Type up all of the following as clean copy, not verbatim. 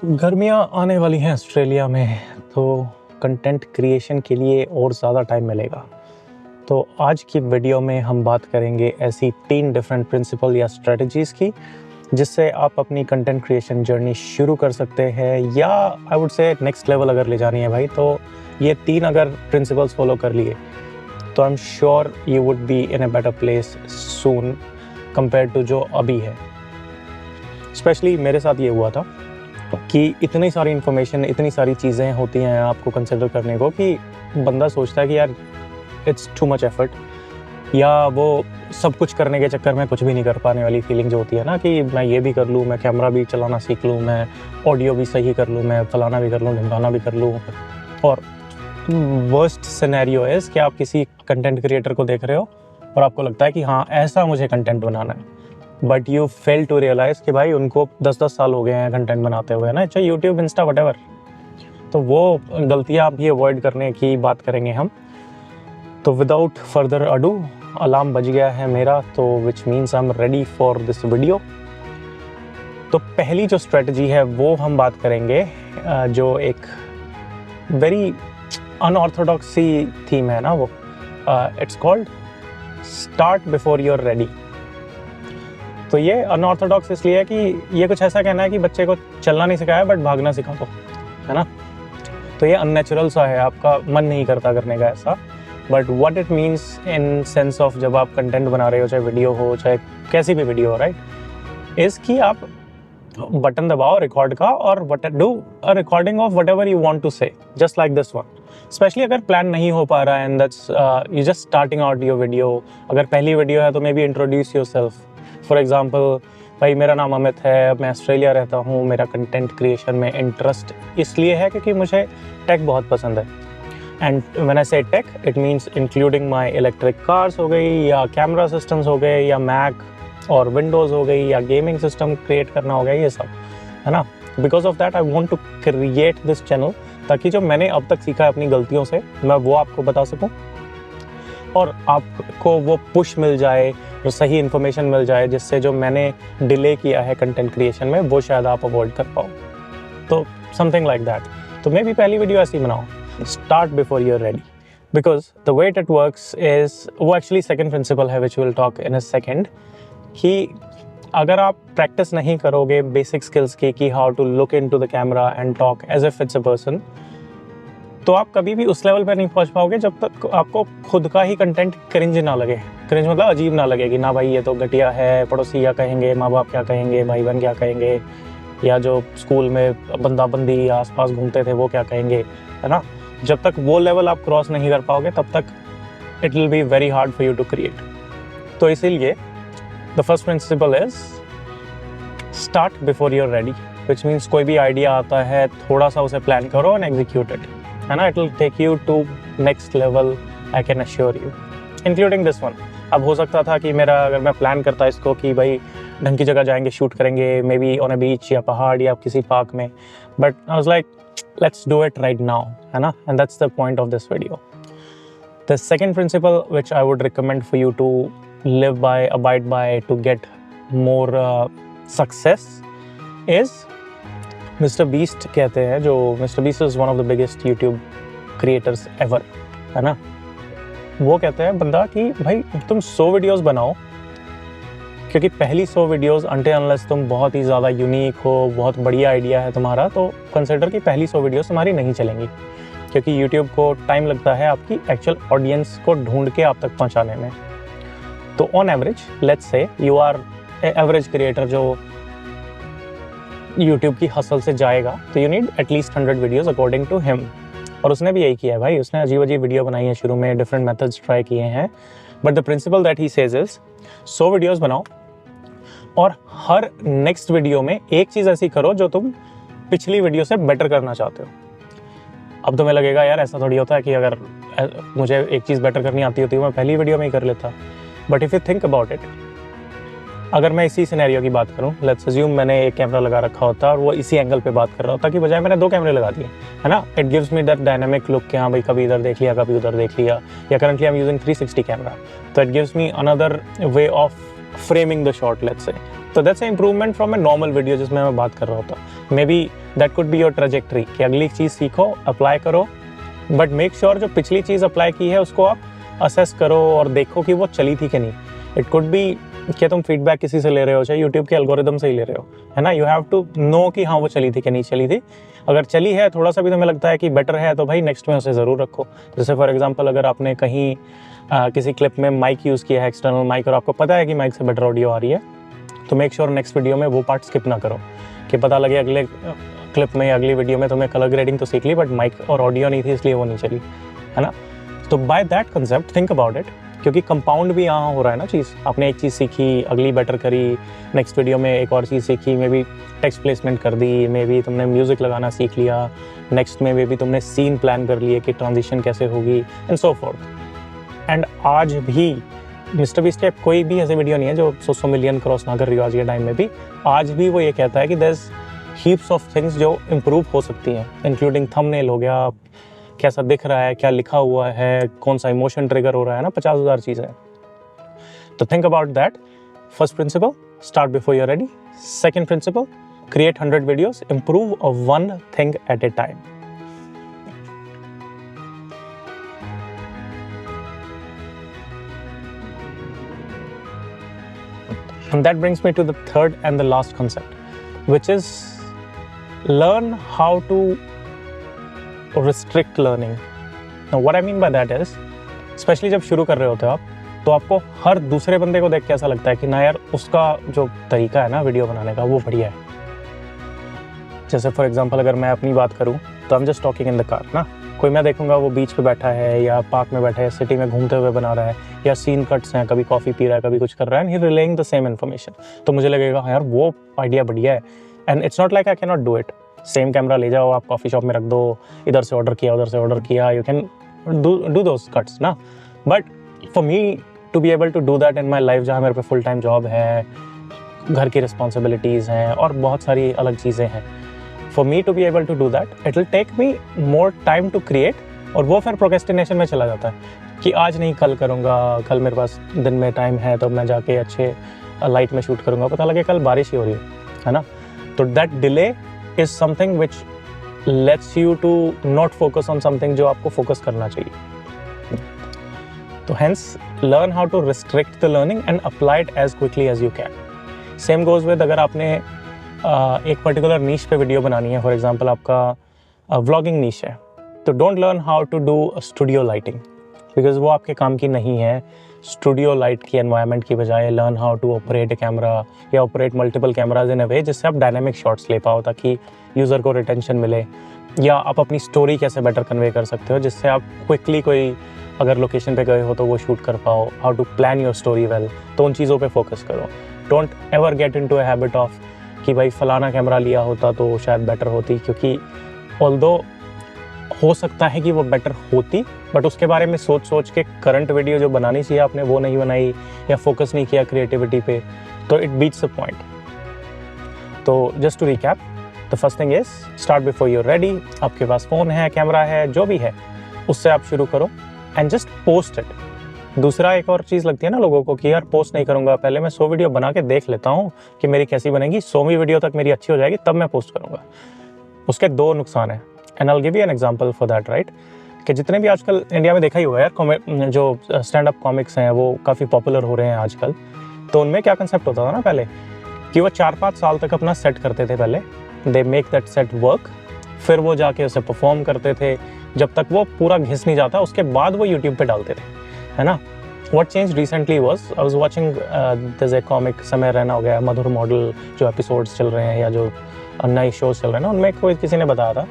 गर्मियाँ आने वाली हैं ऑस्ट्रेलिया में, तो कंटेंट क्रिएशन के लिए और ज़्यादा टाइम मिलेगा। तो आज की वीडियो में हम बात करेंगे ऐसी 3 डिफरेंट प्रिंसिपल या स्ट्रेटजीज़ की, जिससे आप अपनी कंटेंट क्रिएशन जर्नी शुरू कर सकते हैं, या I would say next level अगर ले जानी है भाई, तो ये 3 अगर प्रिंसिपल्स फॉलो कर लिए तो I am sure you would be in a better place soon compare to जो अभी है। स्पेशली मेरे साथ ये हुआ था कि इतनी सारी इन्फॉर्मेशन, इतनी सारी चीज़ें होती हैं आपको कंसिडर करने को कि बंदा सोचता है कि यार इट्स टू मच एफर्ट, या वो सब कुछ करने के चक्कर में कुछ भी नहीं कर पाने वाली फीलिंग जो होती है ना, कि मैं ये भी कर लूँ, मैं कैमरा भी चलाना सीख लूँ, मैं ऑडियो भी सही कर लूँ, मैं फलाना भी कर लूँ, ढिमकाना भी कर लूँ। और वर्स्ट सिनेरियो है कि आप किसी कंटेंट क्रिएटर को देख रहे हो और आपको लगता है कि हाँ ऐसा मुझे कंटेंट बनाना है, but you fail to realise कि भाई उनको 10-10 साल हो गए हैं कंटेंट बनाते हुए ना, चाहे यूट्यूब, इंस्टा, व्हाटएवर। तो वो गलतियाँ भी अवॉइड करने की बात करेंगे हम। तो विदाउट फर्दर अडू, अलार्म बज गया है मेरा, तो which means I am ready for this video. तो पहली जो स्ट्रेटजी है वो हम बात करेंगे, जो एक वेरी अनऑर्थोडॉक्स सी थीम है ना, वो it's called start before you are ready. तो ये अनऑर्थोडॉक्स इसलिए है कि ये कुछ ऐसा कहना है कि बच्चे को चलना नहीं सिखाया बट भागना सिखा दो, है ना। तो ये अननेचुरल सा है, आपका मन नहीं करता करने का ऐसा। But what it means in sense of जब आप कंटेंट बना रहे हो, चाहे वीडियो हो चाहे कैसी भी वीडियो हो, राइट, इज़ कि आप बटन दबाओ रिकॉर्ड का और do a recording of whatever you want to say, just like this one. Specially अगर प्लान नहीं हो पा रहा है and that's you just starting out your video. अगर पहली वीडियो है तो maybe introduce yourself. For example, भाई मेरा नाम अमित है, मैं ऑस्ट्रेलिया रहता हूँ, मेरा कंटेंट क्रिएशन में इंटरेस्ट इसलिए है क्योंकि मुझे टेक बहुत पसंद है। And when I say take, it means including my electric cars हो गई, या कैमरा सिस्टम्स हो गए, या मैक और विंडोज़ हो गई, या गेमिंग सिस्टम क्रिएट करना हो गया, ये सब, है ना। Because of that I want to create this channel, ताकि जो मैंने अब तक सीखा है अपनी गलतियों से, मैं वो आपको बता सकूँ और आपको वो पुश मिल जाए, जो सही इन्फॉर्मेशन मिल जाए, जिससे जो मैंने डिले किया है कंटेंट क्रिएशन में वो शायद आप अवॉइड कर पाओ। तो समथिंग लाइक दैट। तो मे बी पहली वीडियो ऐसी बनाओ, start before you are ready, because the way it works is, वो एक्चुअली सेकेंड प्रिंसिपल है which will talk in a second, कि अगर आप प्रैक्टिस नहीं करोगे बेसिक स्किल्स की, कि how to look into the camera and talk as if it's a person, तो आप कभी भी उस लेवल पर नहीं पहुंच पाओगे जब तक आपको खुद का ही कंटेंट क्रिंज ना लगे। क्रिंज मतलब अजीब ना लगे कि ना भाई ये तो घटिया है, पड़ोसी क्या कहेंगे, माँ बाप क्या कहेंगे, भाई बहन क्या कहेंगे, या जो स्कूल में बंदा बंदी आसपास घूमते थे वो क्या कहेंगे, है ना। जब तक वो लेवल आप क्रॉस नहीं कर पाओगे तब तक it will be very hard for you to create. तो इसीलिए the first principle is start before you are ready, which means कोई भी आइडिया आता है थोड़ा सा उसे प्लान करो एंड एग्जीक्यूट इट, है ना। It will take you to next level, I can assure you, including this one. अब हो सकता था कि मेरा, अगर मैं प्लान करता इसको कि भाई ढंग की जगह जाएंगे, शूट करेंगे, मे बी ऑन अ बीच या पहाड़ या किसी पार्क में, but I was like let's do it right now, है ना। And that's the point of this video. The second principle which I would recommend for you to live by, abide by, to get more success is, Mister Beast कहते हैं, जो Mister Beast is one of the biggest YouTube creators ever, है ना। वो कहते हैं बंदा कि भाई तुम 100 वीडियोस बनाओ, क्योंकि पहली 100 वीडियोस अनटिल अनलेस तुम बहुत ही ज़्यादा यूनिक हो, बहुत बढ़िया आइडिया है तुम्हारा, तो कंसिडर कि पहली 100 वीडियोस तुम्हारी नहीं चलेंगी, क्योंकि यूट्यूब को टाइम लगता है आपकी एक्चुअल ऑडियंस को ढूंढ के आप तक पहुँचाने में। तो on average let's say you are average creator जो यूट्यूब की हसल से जाएगा, तो you need at least 100 videos according to him. और उसने भी यही किया है भाई, उसने अजीब अजीब वीडियो बनाई है, शुरू में डिफरेंट मेथड्स ट्राई किए हैं, but the principal that he says is 100 videos बनाओ और हर नेक्स्ट वीडियो में एक चीज़ ऐसी करो जो तुम पिछली वीडियो से बेटर करना चाहते हो। अब तुम्हें लगेगा यार ऐसा थोड़ी होता है कि अगर मुझे एक चीज़ बेटर करनी आती होती है मैं पहली वीडियो में ही कर लेता। But if you think about it, अगर मैं इसी सिनेरियो की बात करूं, लेट्स अज्यूम मैंने एक कैमरा लगा रखा होता और वो इसी एंगल पे बात कर रहा होता, कि बजाय मैंने 2 कैमरे लगा दिए, है ना। It gives me that dynamic look कि हाँ भाई कभी इधर देख लिया, कभी उधर देख लिया, या currently I am using 360 camera, तो it gives me another way of framing the shot let's say, तो that's a improvement from a normal video जिसमें मैं बात कर रहा होता। Maybe that could be your trajectory कि अगली चीज़ सीखो, अप्लाई करो, बट मेक श्योर जो पिछली चीज़ अप्लाई की है उसको आप असेस करो और देखो कि वो चली थी कि नहीं। इट कुड बी कि तुम फीडबैक किसी से ले रहे हो, चाहे यूट्यूब के एल्गोरिदम से ही ले रहे हो, है ना। यू हैव टू नो कि हाँ वो चली थी कि नहीं चली थी। अगर चली है, थोड़ा सा भी तुम्हें लगता है कि बेटर है, तो भाई नेक्स्ट में उसे ज़रूर रखो। जैसे फॉर एग्जांपल अगर आपने कहीं किसी क्लिप में माइक यूज़ किया है, एक्सटर्नल माइक, और आपको पता है कि माइक से बेटर ऑडियो आ रही है, तो मेक श्योर नेक्स्ट वीडियो में वो पार्ट स्किप ना करो कि पता लगे अगले क्लिप में, अगली वीडियो में तुम्हें कलर ग्रेडिंग तो सीख ली बट माइक और ऑडियो नहीं थी इसलिए वो नहीं चली, है ना। तो by that concept think about it, क्योंकि कंपाउंड भी यहाँ हो रहा है ना चीज़। आपने एक चीज़ सीखी, अगली बेटर करी, नेक्स्ट वीडियो में एक और चीज़ सीखी, मे बी टेक्स्ट प्लेसमेंट कर दी, मे बी तुमने म्यूज़िक लगाना सीख लिया, नेक्स्ट में मे बी तुमने सीन प्लान कर लिए कि ट्रांजिशन कैसे होगी, एंड सो फोर्थ। एंड आज भी मिस्टर बीस्ट की कोई भी ऐसी वीडियो नहीं है जो 100 मिलियन क्रॉस ना कर रही हो आज के टाइम में भी। आज भी वो ये कहता है कि there is heaps of things जो इम्प्रूव हो सकती हैं, इंक्लूडिंग थंबनेल हो गया, कैसा दिख रहा है, क्या लिखा हुआ है, कौन सा इमोशन ट्रिगर हो रहा है ना, 50,000 चीज़ें। तो think about that. First principle, start before you are ready. Second principle, create 100 videos, improve one thing at a time. And that brings me to the third and the last concept, which is learn how to restrict learning. Now what I mean by that is, especially जब शुरू कर रहे होते हो आप, तो आपको हर दूसरे बंदे को देख के ऐसा लगता है कि ना यार उसका जो तरीका है ना वीडियो बनाने का वो बढ़िया है। जैसे फॉर एग्जांपल अगर मैं अपनी बात करूं तो I am just talking in the car ना, कोई मैं देखूंगा वो बीच पे बैठा है या पार्क में बैठा है, सिटी में घूमते हुए बना रहा है, या सीन कट्स हैं, कभी कॉफ़ी पी रहा है, कभी कुछ कर रहा है, and he relying the same information, तो मुझे लगेगा हाँ यार वो आइडिया बढ़िया है। And it's not like I can not do it. Same camera ले जाओ, आप कॉफ़ी शॉप में रख दो, इधर से ऑर्डर किया, उधर से ऑर्डर किया, you can do those cuts ना। But for me to be able to do that in my life, जहाँ मेरे पे फुल टाइम जॉब है, घर की रिस्पॉन्सिबिलिटीज़ हैं और बहुत सारी अलग चीज़ें हैं, for me to be able to do that, it will take me more time to create, और वो फिर प्रोक्रेस्टिनेशन में चला जाता है कि आज नहीं कल करूँगा, कल मेरे पास दिन में टाइम है तो मैं जाके अच्छे लाइट में शूट करूँगा, पता लगे कल बारिश ही हो रही है ना। तो that delay is something which lets you to not focus on something जो आपको फोकस करना चाहिए। तो hence learn how to restrict the learning and apply it as quickly as you can. Same goes with अगर आपने एक particular niche पे video बनानी है, फॉर एग्जांपल आपका व्लॉगिंग नीश है, तो don't learn how to do studio lighting, because वो आपके काम की नहीं है। स्टूडियो लाइट की एनवायरनमेंट की बजाय learn how to operate a camera या operate multiple cameras in a way जिससे आप डायनामिक शॉट्स ले पाओ, ताकि यूज़र को रिटेंशन मिले, या आप अपनी स्टोरी कैसे बेटर कन्वे कर सकते हो जिससे आप क्विकली कोई अगर लोकेशन पे गए हो तो वो शूट कर पाओ, how to plan your story well. तो उन चीज़ों पे फोकस करो। Don't ever get into a habit of कि भाई फलाना कैमरा लिया होता तो शायद बेटर होती, क्योंकि ऑल्दो हो सकता है कि वो बेटर होती, बट उसके बारे में सोच सोच के करंट वीडियो जो बनानी चाहिए आपने वो नहीं बनाई, या फोकस नहीं किया क्रिएटिविटी पे, तो इट बीट्स द पॉइंट। तो just to recap, the first thing is start before you are ready. आपके पास फ़ोन है, कैमरा है, जो भी है उससे आप शुरू करो एंड जस्ट पोस्ट इट। दूसरा एक और चीज़ लगती है ना लोगों को कि यार पोस्ट नहीं करूँगा, पहले मैं 100 वीडियो बना के देख लेता हूँ कि मेरी कैसी बनेगी, 100वीं वीडियो तक मेरी अच्छी हो जाएगी तब मैं पोस्ट करूँगा। उसके दो नुकसान हैं, and I will give you an example for that, right. कि जितने भी आजकल इंडिया में देखा ही हुआ यार, जो स्टैंड अप कॉमिक्स हैं वो काफ़ी पॉपुलर हो रहे हैं आजकल। तो उनमें क्या कंसेप्ट होता था ना पहले, कि वो 4-5 साल तक अपना सेट करते थे, पहले they make that set work, फिर वो जाके उसे परफॉर्म करते थे, जब तक वो पूरा घिस नहीं जाता उसके बाद वो यूट्यूब पे डालते थे, है ना। What changed recently was I was watching there's a comic, समय रैना हो गया, मधुर मॉडल जो एपिसोड्स चल रहे हैं या जो नए शोज चल रहे हैं ना, उनमें कोई किसी ने बताया था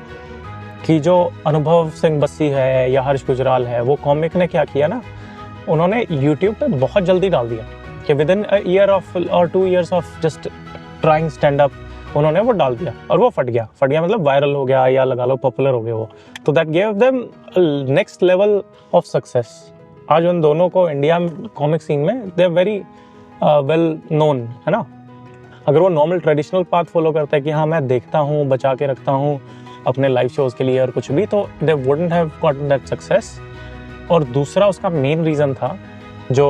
कि जो अनुभव सिंह बस्सी है या हर्ष गुजराल है, वो कॉमिक ने क्या किया ना, उन्होंने यूट्यूब पे बहुत जल्दी डाल दिया कि with in a year of और 2 years of just trying stand up उन्होंने वो डाल दिया और वो फट गया मतलब वायरल हो गया या लगा लो पॉपुलर हो गया वो। तो that gave them next level of success. आज उन दोनों को इंडिया कॉमिक सीन में they are very well known, है ना। अगर वो नॉर्मल ट्रेडिशनल पाथ फॉलो करता है कि हाँ मैं देखता हूँ, बचा के रखता हूँ अपने लाइव शोज़ के लिए और कुछ भी, तो they wouldn't have gotten that success. और दूसरा उसका मेन रीज़न था जो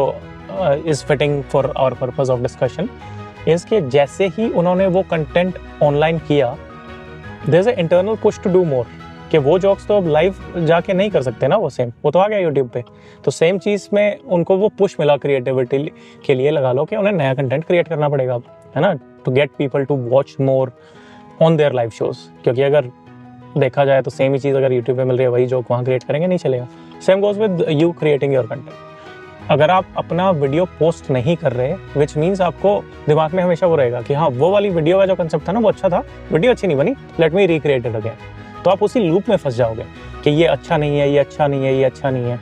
is fitting for our purpose of discussion is कि जैसे ही उन्होंने वो कंटेंट ऑनलाइन किया, there is a internal push to do more, कि वो जोक्स तो अब लाइव जाके नहीं कर सकते ना, वो तो आ गया यूट्यूब पे। तो सेम चीज़ में उनको वो पुश मिला क्रिएटिविटी के लिए, लगा लो कि उन्हें नया कंटेंट क्रिएट करना पड़ेगा, है ना, to get people to watch more on their live shows. क्योंकि अगर देखा जाए तो सेम ही चीज़ अगर यूट्यूब पे मिल रही है, वही जोक वहाँ क्रिएट करेंगे, नहीं चलेगा। Same goes with you creating your content. अगर आप अपना वीडियो पोस्ट नहीं कर रहे, विच मीन्स आपको दिमाग में हमेशा वो रहेगा कि हाँ, वो वाली वीडियो का जो कंसेप्ट था ना वो अच्छा था, वीडियो अच्छी नहीं बनी, let me recreate it again. तो आप उसी लूप में फंस जाओगे कि ये अच्छा नहीं है, ये अच्छा नहीं है, ये अच्छा नहीं है।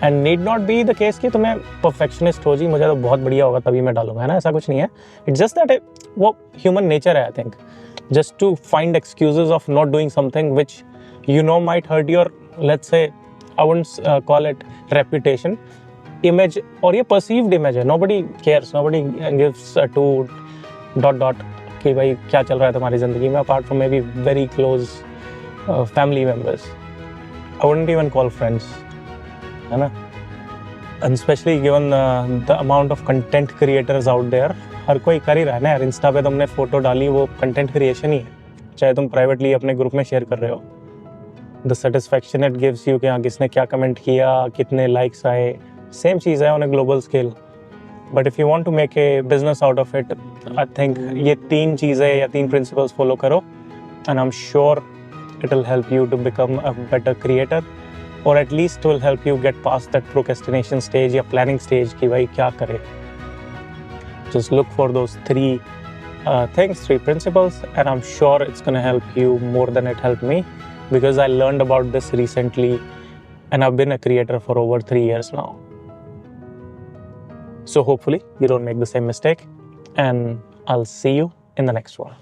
And need not be the case कि तुम्हें परफेक्शनिस्ट हो जी, मुझे तो बहुत बढ़िया होगा तभी मैं डालूंगा, है ना, ऐसा कुछ नहीं है। इट्स जस्ट दैट वो ह्यूमन नेचर है, I think, just to find excuses of not doing something which you know might hurt your, let's say, I wouldn't call it reputation, image, or ये perceived image है। nobody cares, nobody gives a two ... कि भाई क्या चल रहा है तुम्हारी ज़िंदगी में, apart from maybe very close family members, I wouldn't even call friends, है ना। and especially given the amount of content creators out there, हर कोई कर ही रहा है ना यार। इंस्टा पे तुमने फोटो डाली, वो कंटेंट क्रिएशन ही है, चाहे तुम प्राइवेटली अपने ग्रुप में शेयर कर रहे हो। The satisfaction it gives you कि हाँ, किसने क्या कमेंट किया, कितने लाइक्स आए, सेम चीज़ है on a global scale. But if you want to make a business out of it, I think ये 3 चीज़ें या 3 प्रिंसिपल्स फॉलो करो, and I am sure it will help you to become a better creator, और at least will help you get past that procrastination stage या planning stage कि भाई क्या करे। Just look for those 3 things, 3 principles, and I'm sure it's going to help you more than it helped me, because I learned about this recently and I've been a creator for over 3 years now. So hopefully you don't make the same mistake, and I'll see you in the next one.